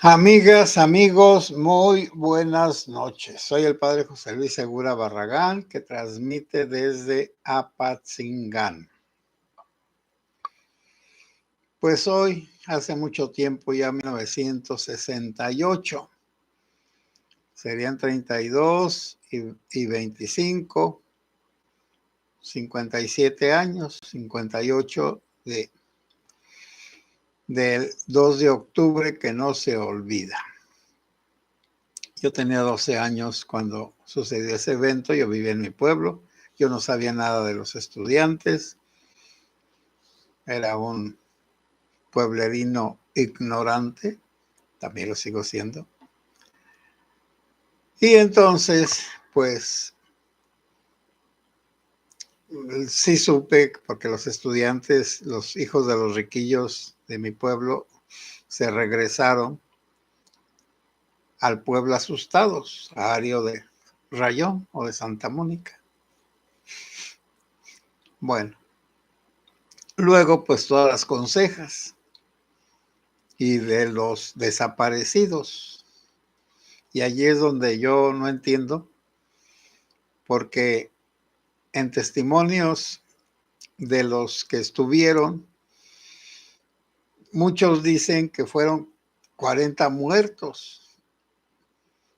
Amigas, amigos, muy buenas noches. Soy el padre José Luis Segura Barragán, que transmite desde Apatzingán. Pues hoy, hace mucho tiempo, ya 1968, serían 32 y 25, 57 años, 58 del 2 de octubre que no se olvida. Yo tenía 12 años cuando sucedió ese evento, yo vivía en mi pueblo, yo no sabía nada de los estudiantes, era un pueblerino ignorante, también lo sigo siendo. Y entonces, pues, sí supe, porque los estudiantes, los hijos de los riquillos de mi pueblo, se regresaron al pueblo asustados, a Ario de Rayón o de Santa Mónica. Bueno, luego pues todas las consejas y de los desaparecidos. Y allí es donde yo no entiendo, porque en testimonios de los que estuvieron, muchos dicen que fueron 40 muertos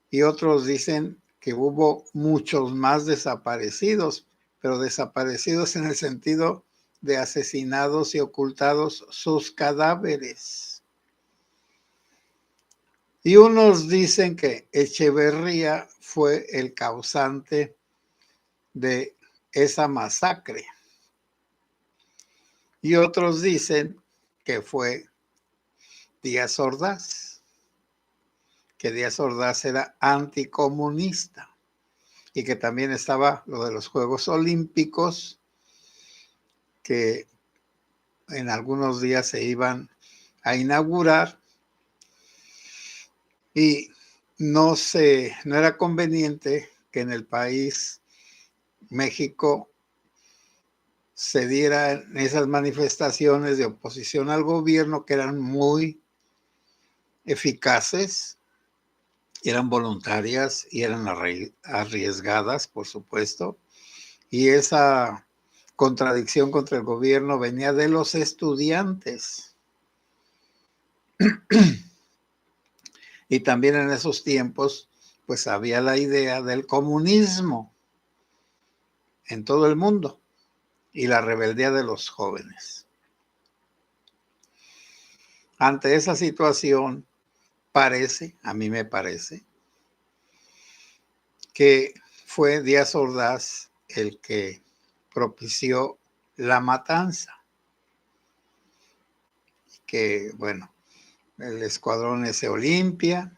y otros dicen que hubo muchos más desaparecidos, pero desaparecidos en el sentido de asesinados y ocultados sus cadáveres. Y unos dicen que Echeverría fue el causante de esa masacre. Y otros dicen que fue Díaz Ordaz, que Díaz Ordaz era anticomunista y que también estaba lo de los Juegos Olímpicos, que en algunos días se iban a inaugurar y no era conveniente que en el país México se dieran esas manifestaciones de oposición al gobierno, que eran muy eficaces, eran voluntarias y eran arriesgadas, por supuesto. Y esa contradicción contra el gobierno venía de los estudiantes. Y también en esos tiempos, pues había la idea del comunismo en todo el mundo y la rebeldía de los jóvenes. Ante esa situación, a mí me parece, que fue Díaz Ordaz el que propició la matanza. Que, bueno, el escuadrón ese Olimpia,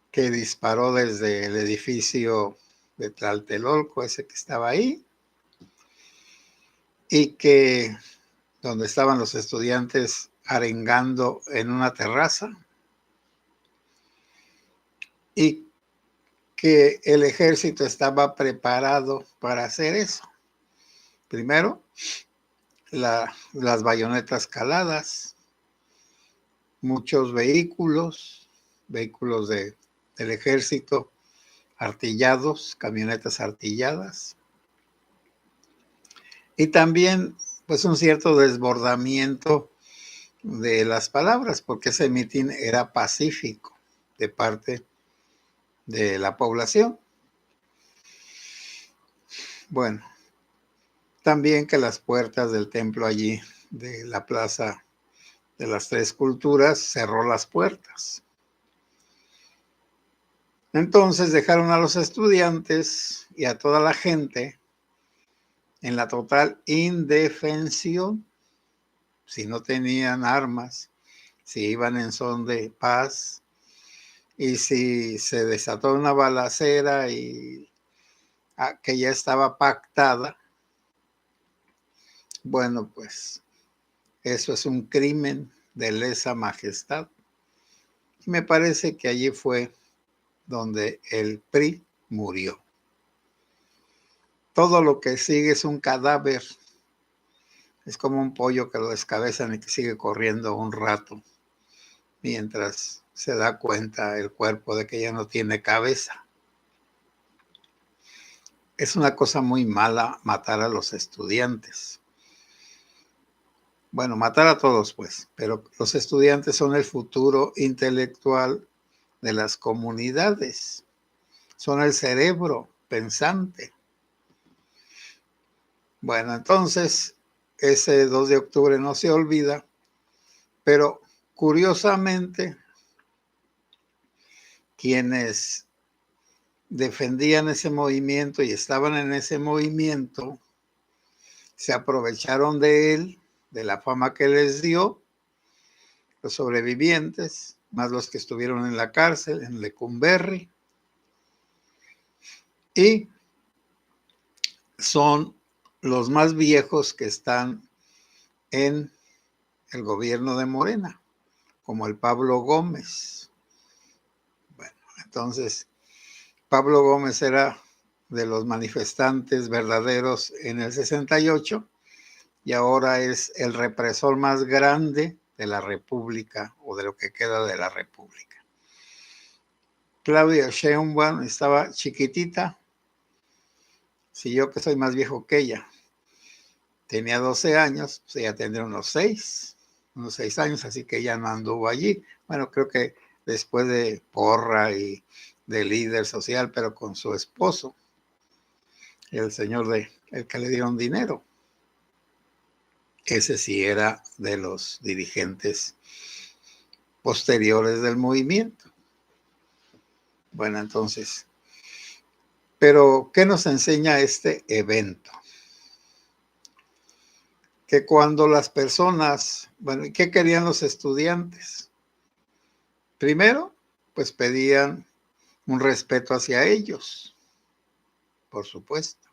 que disparó desde el edificio de Tlatelolco, ese que estaba ahí, y que donde estaban los estudiantes arengando en una terraza, y que el ejército estaba preparado para hacer eso. Primero, las bayonetas caladas, muchos vehículos del ejército artillados, camionetas artilladas, y también pues un cierto desbordamiento de las palabras, porque ese mitin era pacífico de parte de la población. Bueno, también que las puertas del templo allí de la Plaza de las Tres Culturas cerró las puertas. Entonces dejaron a los estudiantes y a toda la gente en la total indefensión, si no tenían armas, si iban en son de paz, y si se desató una balacera y que ya estaba pactada, bueno, pues eso es un crimen de lesa majestad. Y me parece que allí fue donde el PRI murió. Todo lo que sigue es un cadáver. Es como un pollo que lo descabezan y que sigue corriendo un rato mientras se da cuenta el cuerpo de que ya no tiene cabeza. Es una cosa muy mala matar a los estudiantes. Bueno, matar a todos, pues, pero los estudiantes son el futuro intelectual de las comunidades. Son el cerebro pensante. Bueno, entonces, ese 2 de octubre no se olvida, pero curiosamente, quienes defendían ese movimiento y estaban en ese movimiento, se aprovecharon de él, de la fama que les dio, los sobrevivientes, más los que estuvieron en la cárcel, en Lecumberri, y son los más viejos que están en el gobierno de Morena, como el Pablo Gómez. Bueno, entonces, Pablo Gómez era de los manifestantes verdaderos en el 68 y ahora es el represor más grande de la República o de lo que queda de la República. Claudia Sheinbaum estaba chiquitita, si yo que soy más viejo que ella, tenía 12 años, pues ella tendría unos 6 años, así que ella no anduvo allí. Bueno, creo que después de Porra y de líder social, pero con su esposo, el señor el que le dieron dinero. Ese sí era de los dirigentes posteriores del movimiento. Bueno, entonces, pero ¿qué nos enseña este evento? Que cuando las personas, bueno, ¿qué querían los estudiantes? Primero, pues pedían un respeto hacia ellos, por supuesto.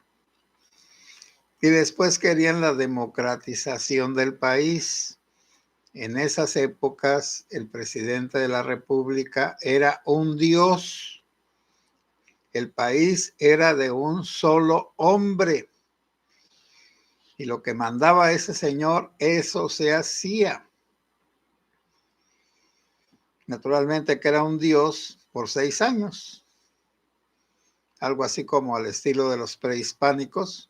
Y después querían la democratización del país. En esas épocas, el presidente de la República era un dios. El país era de un solo hombre. Y lo que mandaba ese señor, eso se hacía. Naturalmente que era un dios por 6 años. Algo así como al estilo de los prehispánicos,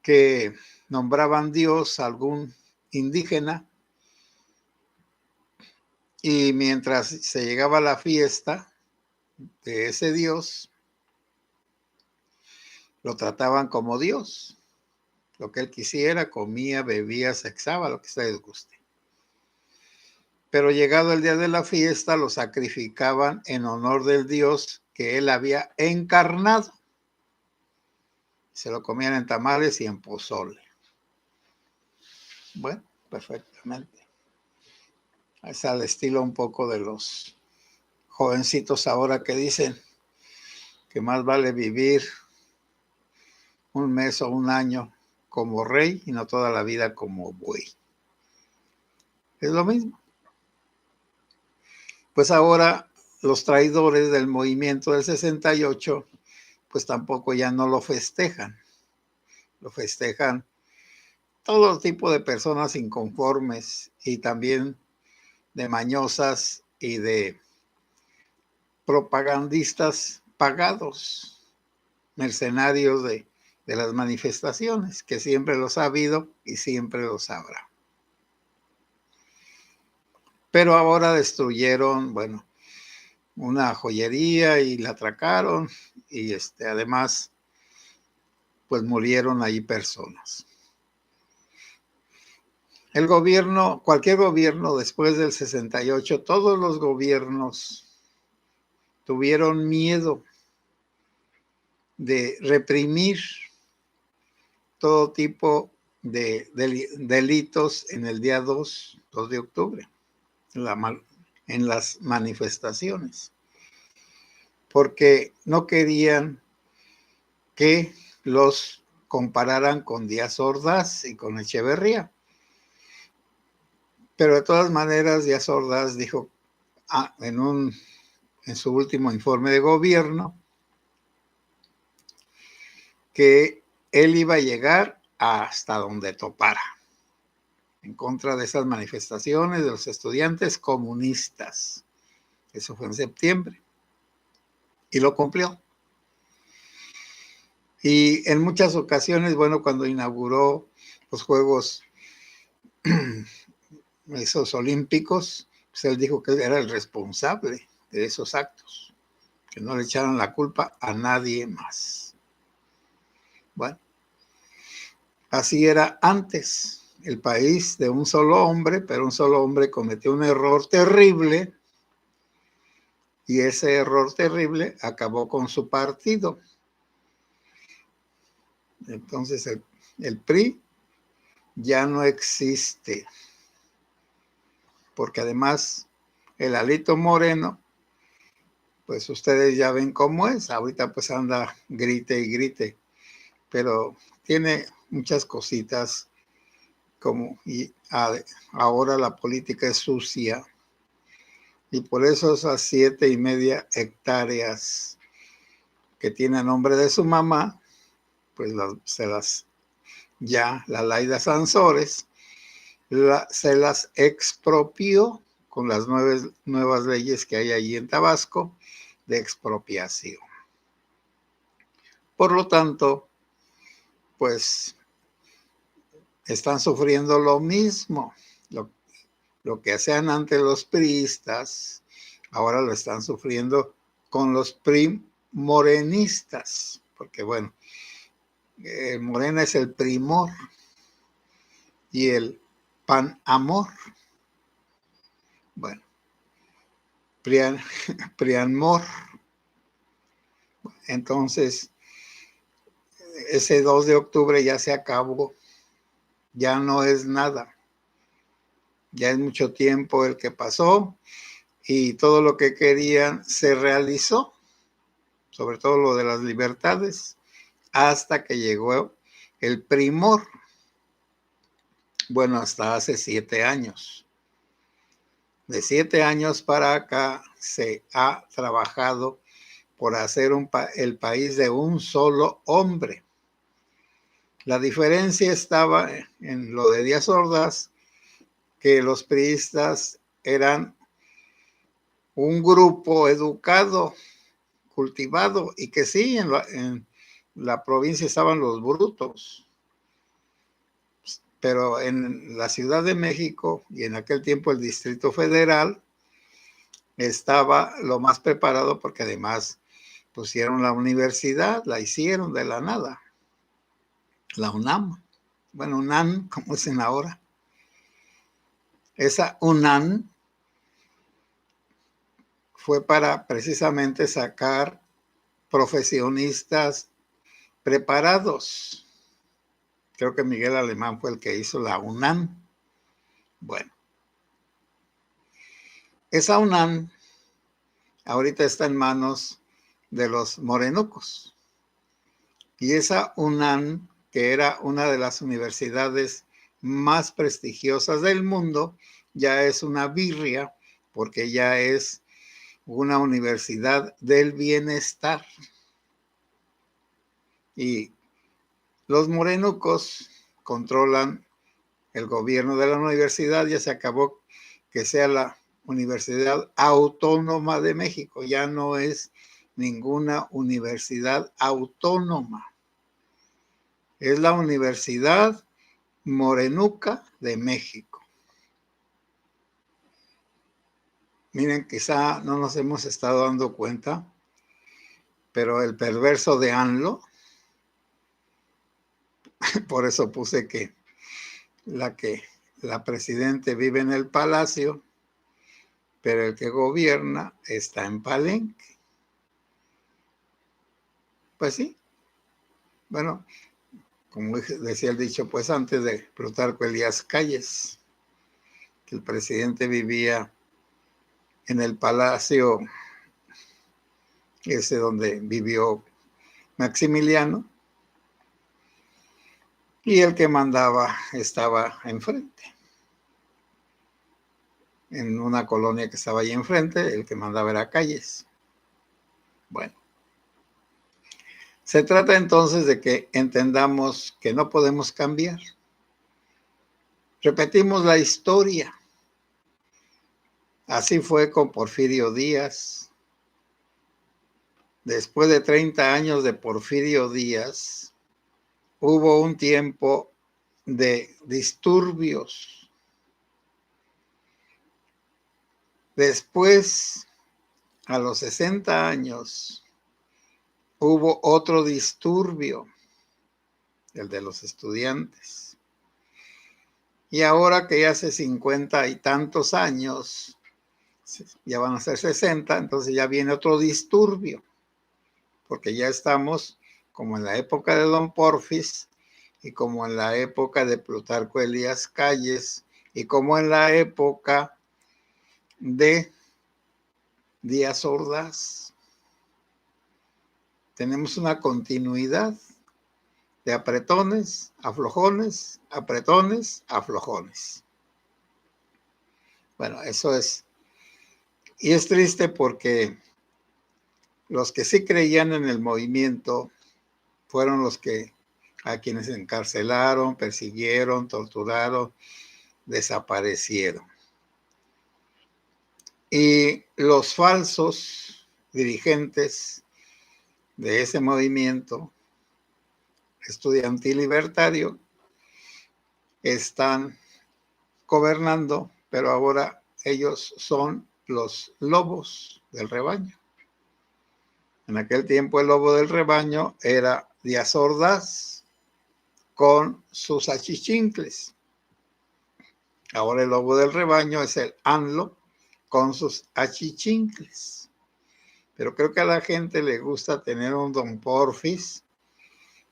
que nombraban dios a algún indígena y mientras se llegaba la fiesta de ese dios, lo trataban como dios. Lo que él quisiera, comía, bebía, sexaba, lo que ustedes guste. Pero llegado el día de la fiesta, lo sacrificaban en honor del dios que él había encarnado. Se lo comían en tamales y en pozole. Bueno, perfectamente. Es al estilo un poco de los jovencitos ahora que dicen que más vale vivir un mes o un año como rey y no toda la vida como buey. Es lo mismo. Pues ahora los traidores del movimiento del 68, pues tampoco ya no lo festejan. Lo festejan todo tipo de personas inconformes y también de mañosas y de propagandistas pagados, mercenarios de las manifestaciones, que siempre los ha habido y siempre los habrá. Pero ahora destruyeron, bueno, una joyería y la atracaron y además, pues murieron ahí personas. El gobierno, cualquier gobierno después del 68, todos los gobiernos tuvieron miedo de reprimir todo tipo de delitos en el día 2 de octubre, en las manifestaciones, porque no querían que los compararan con Díaz Ordaz y con Echeverría. Pero de todas maneras, Díaz Ordaz dijo en su último informe de gobierno que él iba a llegar hasta donde topara. en contra de esas manifestaciones de los estudiantes comunistas. Eso fue en septiembre. Y lo cumplió. Y en muchas ocasiones, bueno, cuando inauguró los Juegos esos olímpicos, pues él dijo que era el responsable de esos actos, que no le echaran la culpa a nadie más. Bueno, así era antes el país de un solo hombre, pero un solo hombre cometió un error terrible y ese error terrible acabó con su partido. Entonces el PRI ya no existe, porque además el Alito Moreno, pues ustedes ya ven cómo es, ahorita pues anda grite y grite, pero tiene muchas cositas como y ahora la política es sucia y por eso esas 7.5 hectáreas que tiene a nombre de su mamá, pues la Laida Sansores se las expropió con las nuevas leyes que hay allí en Tabasco de expropiación. Por lo tanto, pues están sufriendo lo mismo. Lo que hacían antes los priistas, ahora lo están sufriendo con los primorenistas, porque bueno, Morena es el primor y el panamor. Bueno, Prianmor. Entonces, ese 2 de octubre ya se acabó, ya no es nada, ya es mucho tiempo el que pasó y todo lo que querían se realizó, sobre todo lo de las libertades, hasta que llegó el primor, bueno, hasta hace 7 años. De 7 años para acá se ha trabajado por hacer el país de un solo hombre. La diferencia estaba en lo de Díaz Ordaz, que los priistas eran un grupo educado, cultivado, y que sí, en la provincia estaban los brutos, pero en la Ciudad de México y en aquel tiempo el Distrito Federal estaba lo más preparado porque además pusieron la universidad, la hicieron de la nada, la UNAM, bueno, UNAM, como dicen ahora. Esa UNAM fue para precisamente sacar profesionistas preparados. Creo que Miguel Alemán fue el que hizo la UNAM. Bueno, esa UNAM ahorita está en manos de los morenucos. Y esa UNAM, que era una de las universidades más prestigiosas del mundo, ya es una birria porque ya es una universidad del bienestar. Y los morenucos controlan el gobierno de la universidad, ya se acabó que sea la Universidad Autónoma de México, ya no es ninguna universidad autónoma. Es la Universidad Morenuca de México. Miren, quizá no nos hemos estado dando cuenta, pero el perverso de ANLO, por eso puse que la presidente vive en el palacio, pero el que gobierna está en Palenque. Pues sí. Bueno, como decía el dicho, pues antes de Plutarco Elías Calles, que el presidente vivía en el palacio ese donde vivió Maximiliano, y el que mandaba estaba enfrente. En una colonia que estaba ahí enfrente, el que mandaba era Calles. Bueno, se trata entonces de que entendamos que no podemos cambiar. Repetimos la historia. Así fue con Porfirio Díaz. Después de 30 años de Porfirio Díaz, hubo un tiempo de disturbios. Después, a los 60 años, hubo otro disturbio, el de los estudiantes. Y ahora que ya hace 50 y tantos años, ya van a ser 60, entonces ya viene otro disturbio, porque ya estamos como en la época de Don Porfis y como en la época de Plutarco Elías Calles y como en la época de Díaz Ordaz. Tenemos una continuidad de apretones, aflojones, apretones, aflojones. Bueno, eso es. Y es triste porque los que sí creían en el movimiento fueron los que a quienes encarcelaron, persiguieron, torturaron, desaparecieron. Y los falsos dirigentes de ese movimiento estudiantil libertario están gobernando, pero ahora ellos son los lobos del rebaño. En aquel tiempo el lobo del rebaño era Díaz Ordaz con sus achichincles. Ahora el lobo del rebaño es el ANLO con sus achichincles. Pero creo que a la gente le gusta tener un Don Porfis,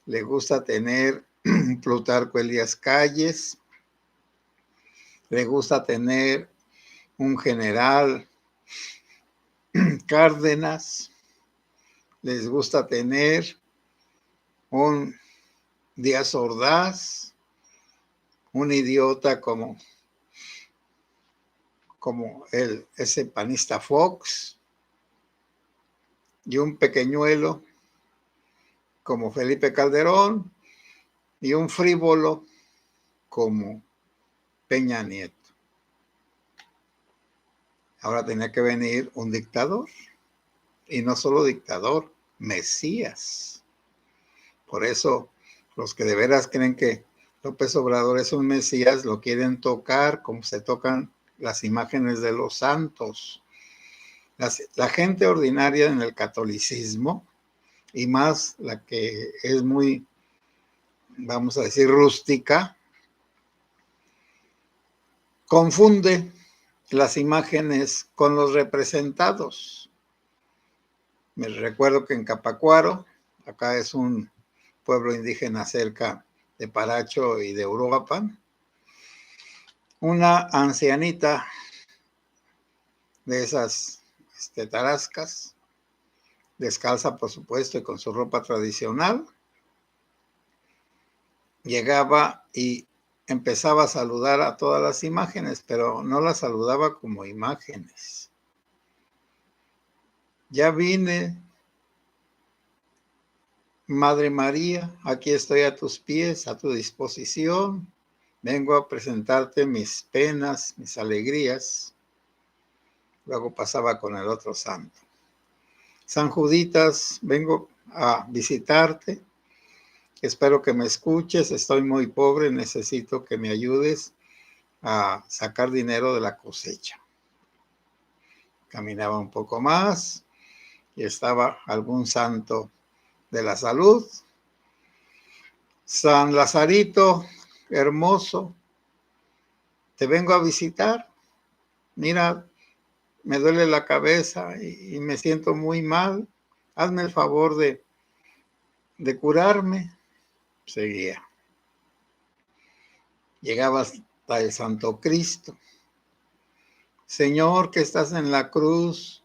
le gusta tener un Plutarco Elías Calles, le gusta tener un general Cárdenas, les gusta tener un Díaz Ordaz, un idiota como ese panista Fox, y un pequeñuelo como Felipe Calderón, y un frívolo como Peña Nieto. Ahora tenía que venir un dictador, y no solo dictador, Mesías. Por eso los que de veras creen que López Obrador es un Mesías lo quieren tocar como se tocan las imágenes de los santos. La gente ordinaria en el catolicismo, y más la que es muy, vamos a decir, rústica, confunde las imágenes con los representados. Me recuerdo que en Capacuaro, acá es un pueblo indígena cerca de Paracho y de Uruapan, una ancianita de esas tarascas, descalza por supuesto y con su ropa tradicional, llegaba y empezaba a saludar a todas las imágenes, pero no las saludaba como imágenes. Ya vine, Madre María, aquí estoy a tus pies, a tu disposición. Vengo a presentarte mis penas, mis alegrías. Luego pasaba con el otro santo. San Juditas, vengo a visitarte. Espero que me escuches. Estoy muy pobre, necesito que me ayudes a sacar dinero de la cosecha. Caminaba un poco más y estaba algún santo de la salud. San Lazarito, hermoso, te vengo a visitar. Mira, me duele la cabeza y me siento muy mal. Hazme el favor de curarme. Seguía. Llegaba hasta el Santo Cristo. Señor, que estás en la cruz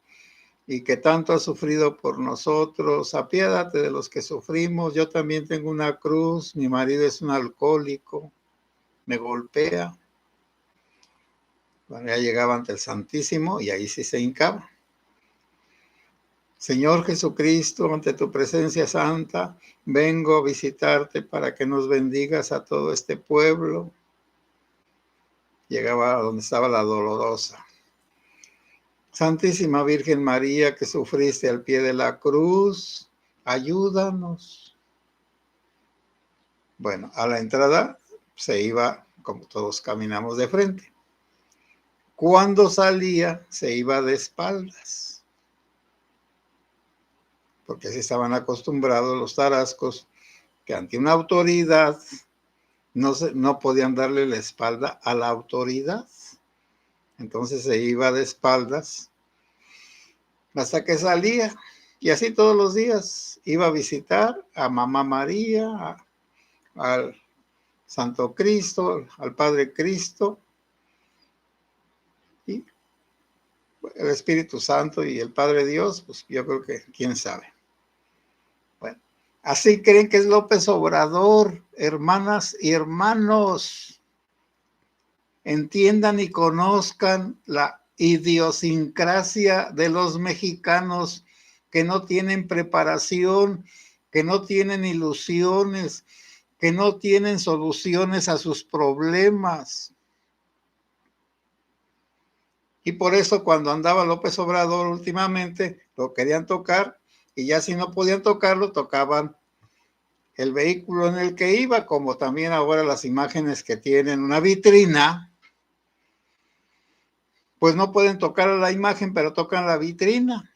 y que tanto has sufrido por nosotros, apiádate de los que sufrimos. Yo también tengo una cruz, mi marido es un alcohólico, me golpea. Bueno, ya llegaba ante el Santísimo y ahí sí se hincaba. Señor Jesucristo, ante tu presencia santa, vengo a visitarte para que nos bendigas a todo este pueblo. llegaba a donde estaba la Dolorosa. Santísima Virgen María, que sufriste al pie de la cruz, ayúdanos. Bueno, a la entrada se iba, como todos caminamos, de frente. Cuando salía, se iba de espaldas, porque así estaban acostumbrados los tarascos, que ante una autoridad no podían darle la espalda a la autoridad. Entonces se iba de espaldas hasta que salía. Y así todos los días iba a visitar a Mamá María, al Santo Cristo, al Padre Cristo, y el Espíritu Santo y el Padre Dios, pues yo creo que quién sabe. Bueno, así creen que es López Obrador, hermanas y hermanos. Entiendan y conozcan la idiosincrasia de los mexicanos que no tienen preparación, que no tienen ilusiones, que no tienen soluciones a sus problemas. Y por eso cuando andaba López Obrador últimamente, lo querían tocar y ya si no podían tocarlo, tocaban el vehículo en el que iba, como también ahora las imágenes que tienen una vitrina, pues no pueden tocar a la imagen, pero tocan la vitrina.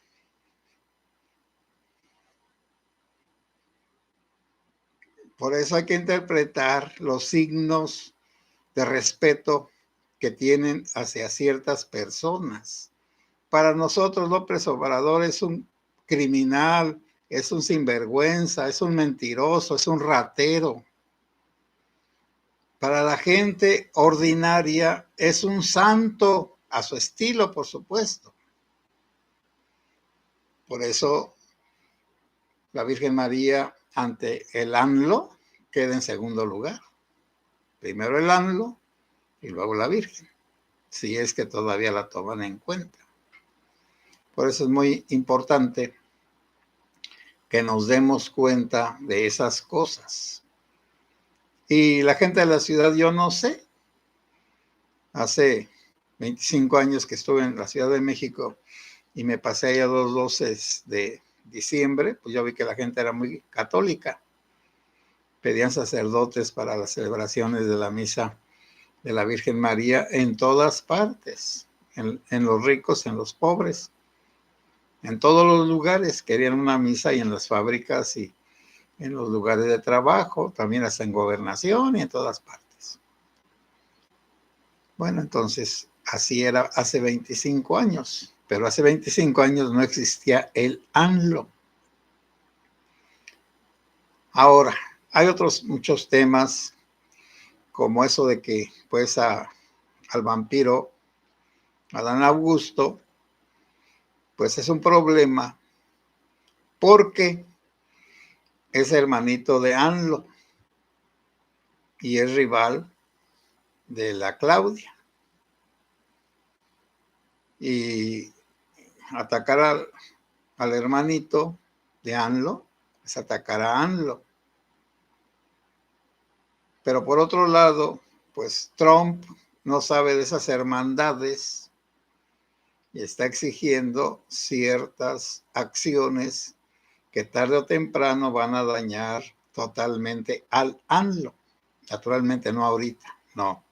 Por eso hay que interpretar los signos de respeto que tienen hacia ciertas personas. Para nosotros López Obrador es un criminal, es un sinvergüenza, es un mentiroso, es un ratero. Para la gente ordinaria es un santo, a su estilo, por supuesto. Por eso la Virgen María ante el ANLO queda en segundo lugar. Primero el ANLO y luego la Virgen, si es que todavía la toman en cuenta. Por eso es muy importante que nos demos cuenta de esas cosas. Y la gente de la ciudad, yo no sé, hace 25 años que estuve en la Ciudad de México y me pasé allá los 12 de diciembre, pues yo vi que la gente era muy católica. Pedían sacerdotes para las celebraciones de la misa de la Virgen María en todas partes, en los ricos, en los pobres, en todos los lugares querían una misa y en las fábricas y en los lugares de trabajo, también hasta en gobernación y en todas partes. Bueno, entonces así era hace 25 años, pero hace 25 años no existía el ANLO. Ahora, hay otros muchos temas, como eso de que pues al vampiro Adán Augusto, pues es un problema porque es hermanito de ANLO y es rival de la Claudia. Y atacar al hermanito de ANLO es atacar a ANLO. Pero por otro lado, pues Trump no sabe de esas hermandades y está exigiendo ciertas acciones que tarde o temprano van a dañar totalmente al ANLO. Naturalmente no ahorita, no.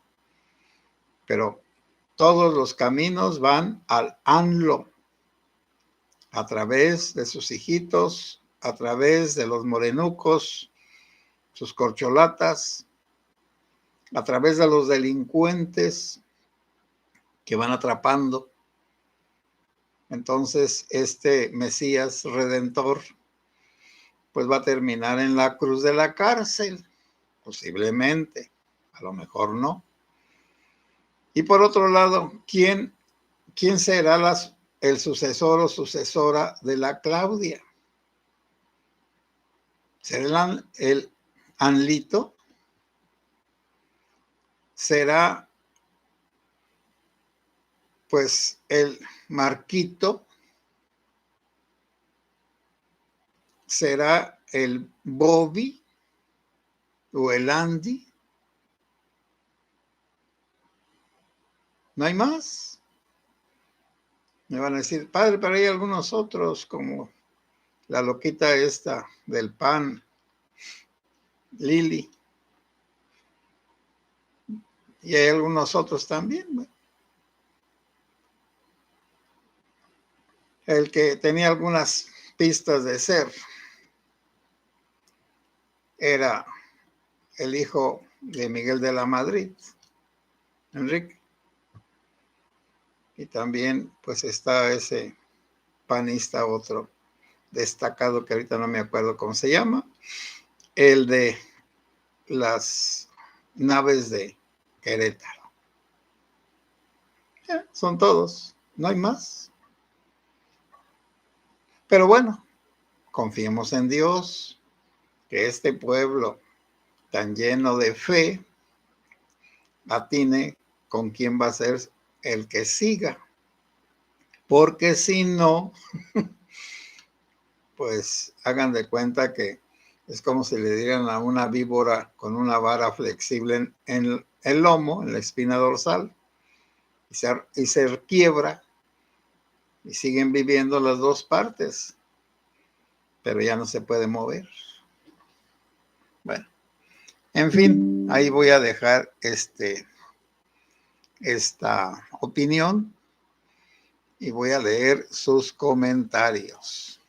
Pero todos los caminos van al ANLO, a través de sus hijitos, a través de los morenucos, sus corcholatas, a través de los delincuentes que van atrapando. Entonces, este Mesías Redentor, pues va a terminar en la cruz de la cárcel, posiblemente, a lo mejor no. Y por otro lado, ¿quién será el sucesor o sucesora de la Claudia? ¿Será el Anlito? ¿Será pues el Marquito? ¿Será el Bobby o el Andy? No hay más. Me van a decir, padre, pero hay algunos otros, como la loquita esta del pan, Lili, y hay algunos otros también. El que tenía algunas pistas de ser era el hijo de Miguel de la Madrid, Enrique. Y también pues está ese panista otro destacado que ahorita no me acuerdo cómo se llama, el de las naves de Querétaro. Son todos, no hay más. Pero bueno, confiemos en Dios, que este pueblo tan lleno de fe atine con quién va a ser el que siga. Porque si no, pues hagan de cuenta que es como si le dieran a una víbora con una vara flexible en el lomo, en la espina dorsal, y se quiebra y siguen viviendo las dos partes, pero ya no se puede mover. Bueno, en fin, ahí voy a dejar esta opinión y voy a leer sus comentarios.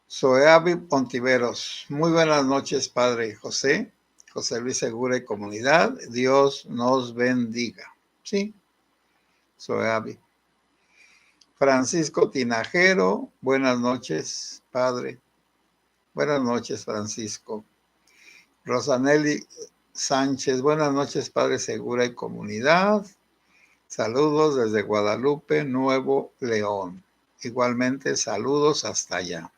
Soeavi Pontiveros, muy buenas noches, Padre José Luis Segura y comunidad, Dios nos bendiga. Sí, Soeavi. Francisco Tinajero, buenas noches, Padre. Buenas noches, Francisco. Rosanelli Sánchez, buenas noches, Padre Segura y comunidad. Saludos desde Guadalupe, Nuevo León. Igualmente, saludos hasta allá.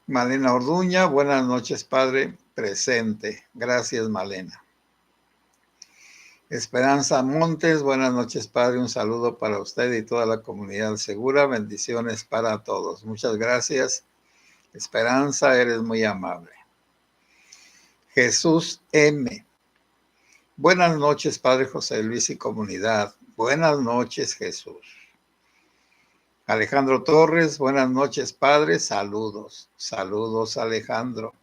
Malena Orduña, buenas noches, Padre, presente. Gracias, Malena. Esperanza Montes, buenas noches, Padre. Un saludo para usted y toda la comunidad segura. Bendiciones para todos. Muchas gracias. Esperanza, eres muy amable. Jesús M. Buenas noches, Padre José Luis y comunidad. Buenas noches, Jesús. Alejandro Torres, buenas noches, Padre. Saludos. Saludos, Alejandro.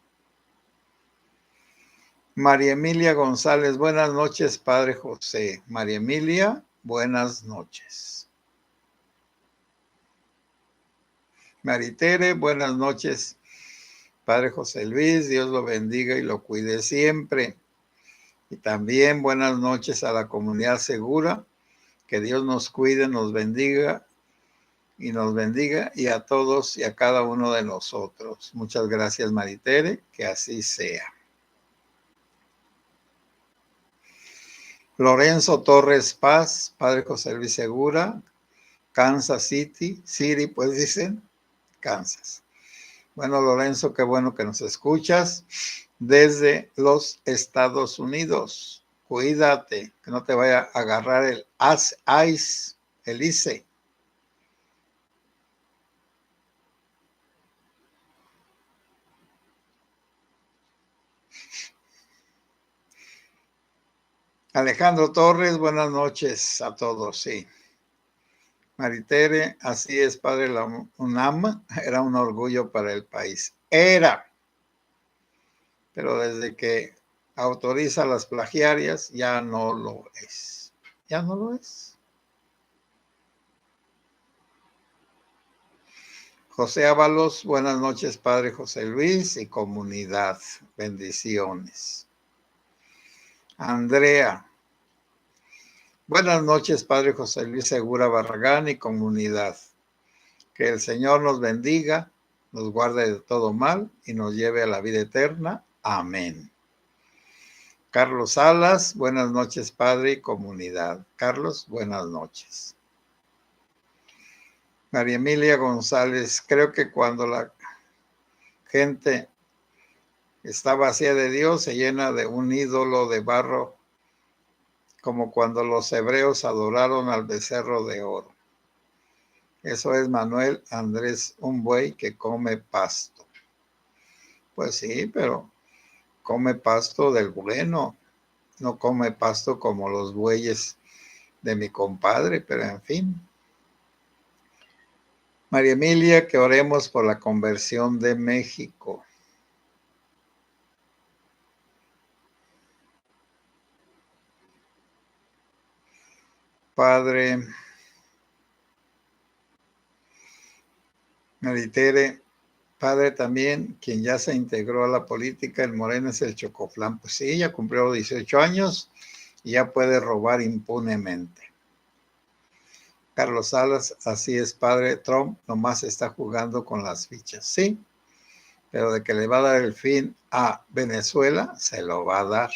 María Emilia González, buenas noches, Padre José. María Emilia, buenas noches. Maritere, buenas noches, Padre José Luis. Dios lo bendiga y lo cuide siempre. Y también buenas noches a la comunidad segura. Que Dios nos cuide, nos bendiga y a todos y a cada uno de nosotros. Muchas gracias, Maritere, que así sea. Lorenzo Torres Paz, Padre José Luis Segura, Kansas City, pues dicen, Kansas. Bueno, Lorenzo, qué bueno que nos escuchas desde los Estados Unidos. Cuídate, que no te vaya a agarrar el ICE. Alejandro Torres, buenas noches a todos, sí. Maritere, así es, Padre, la UNAM era un orgullo para el país. Era. Pero desde que autoriza las plagiarias, ya no lo es. Ya no lo es. José Ábalos, buenas noches, Padre José Luis y comunidad. Bendiciones. Andrea, buenas noches, Padre José Luis Segura Barragán y comunidad. Que el Señor nos bendiga, nos guarde de todo mal y nos lleve a la vida eterna. Amén. Carlos Salas, buenas noches, Padre y comunidad. Carlos, buenas noches. María Emilia González, creo que cuando la gente está vacía de Dios, se llena de un ídolo de barro, como cuando los hebreos adoraron al becerro de oro. Eso es Manuel Andrés, un buey que come pasto. Pues sí, pero come pasto del bueno, no come pasto como los bueyes de mi compadre, pero en fin. María Emilia, que oremos por la conversión de México. Padre, Maritere, padre también, quien ya se integró a la política, el Moreno es el Chocoflán. Pues sí, ya cumplió 18 años y ya puede robar impunemente. Carlos Salas, así es, padre. Trump nomás está jugando con las fichas. Sí, pero de que le va a dar el fin a Venezuela, se lo va a dar.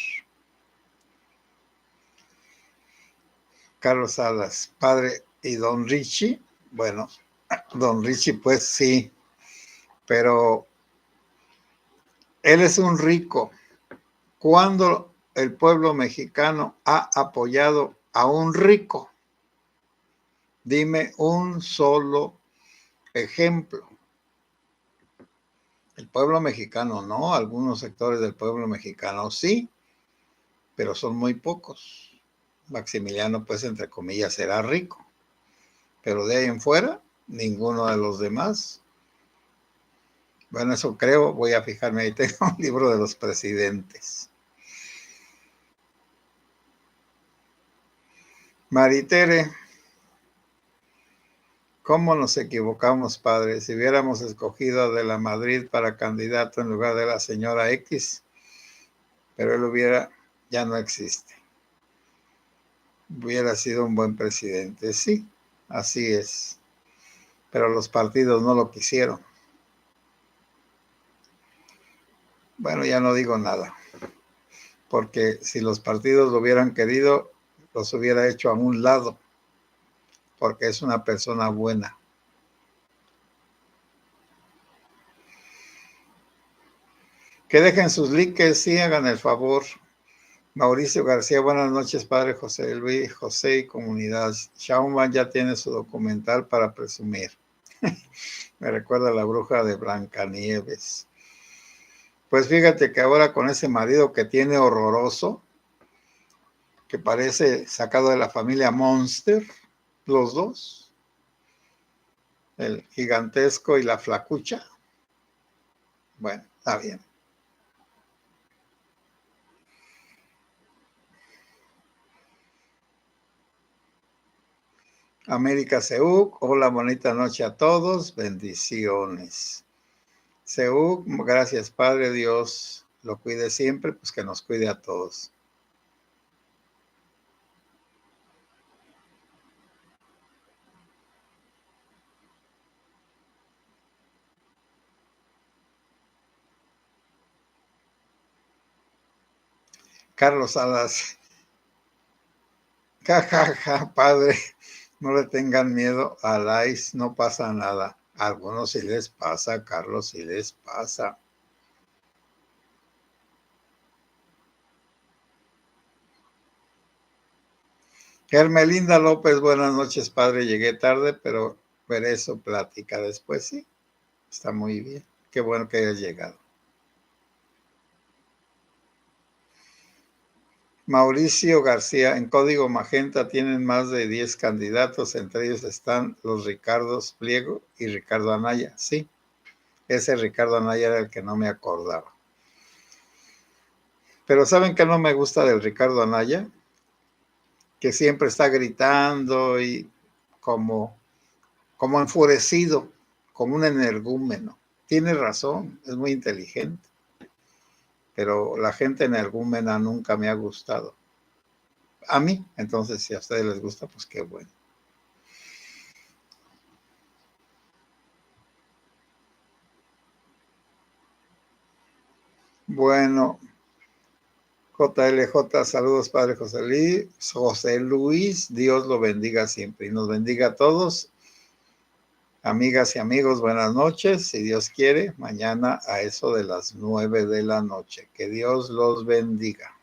Carlos Salas, padre. Y don Richie, bueno, don Richie, pues sí, pero él es un rico. ¿Cuándo el pueblo mexicano ha apoyado a un rico? Dime un solo ejemplo. El pueblo mexicano no, algunos sectores del pueblo mexicano sí, pero son muy pocos. Maximiliano, pues, entre comillas, era rico, pero de ahí en fuera, ninguno de los demás. Bueno, eso creo, voy a fijarme, ahí tengo un libro de los presidentes. Maritere, ¿cómo nos equivocamos, padre? Si hubiéramos escogido a De la Madrid para candidato en lugar de la señora X, pero él ya no existe. Hubiera sido un buen presidente, sí, así es. Pero los partidos no lo quisieron. Bueno, ya no digo nada, porque si los partidos lo hubieran querido, los hubiera hecho a un lado, porque es una persona buena. Que dejen sus likes, sí, hagan el favor. Mauricio García, buenas noches, padre José Luis, José y comunidad. Shauman ya tiene su documental para presumir. Me recuerda a la bruja de Blancanieves. Pues fíjate que ahora con ese marido que tiene horroroso, que parece sacado de la familia Monster, los dos, el gigantesco y la flacucha. Bueno, está bien. América Seuc, hola, bonita noche a todos, bendiciones. Seuc, gracias Padre, Dios lo cuide siempre, pues que nos cuide a todos. Carlos Salas, jajaja, Padre, no le tengan miedo al ICE, no pasa nada. A algunos sí les pasa, Carlos, sí les pasa. Hermelinda López, buenas noches, padre. Llegué tarde, pero veré su plática después. Sí, está muy bien. Qué bueno que hayas llegado. Mauricio García, en Código Magenta tienen más de 10 candidatos, entre ellos están los Ricardos Pliego y Ricardo Anaya. Sí, ese Ricardo Anaya era el que no me acordaba. Pero ¿saben qué no me gusta del Ricardo Anaya? Que siempre está gritando y como enfurecido, como un energúmeno. Tiene razón, es muy inteligente, pero la gente energúmena nunca me ha gustado. A mí, entonces, si a ustedes les gusta, pues qué bueno. Bueno, JLJ, saludos, Padre José Luis, Dios lo bendiga siempre y nos bendiga a todos. Amigas y amigos, buenas noches. Si Dios quiere, mañana a eso de las 9 de la noche. Que Dios los bendiga.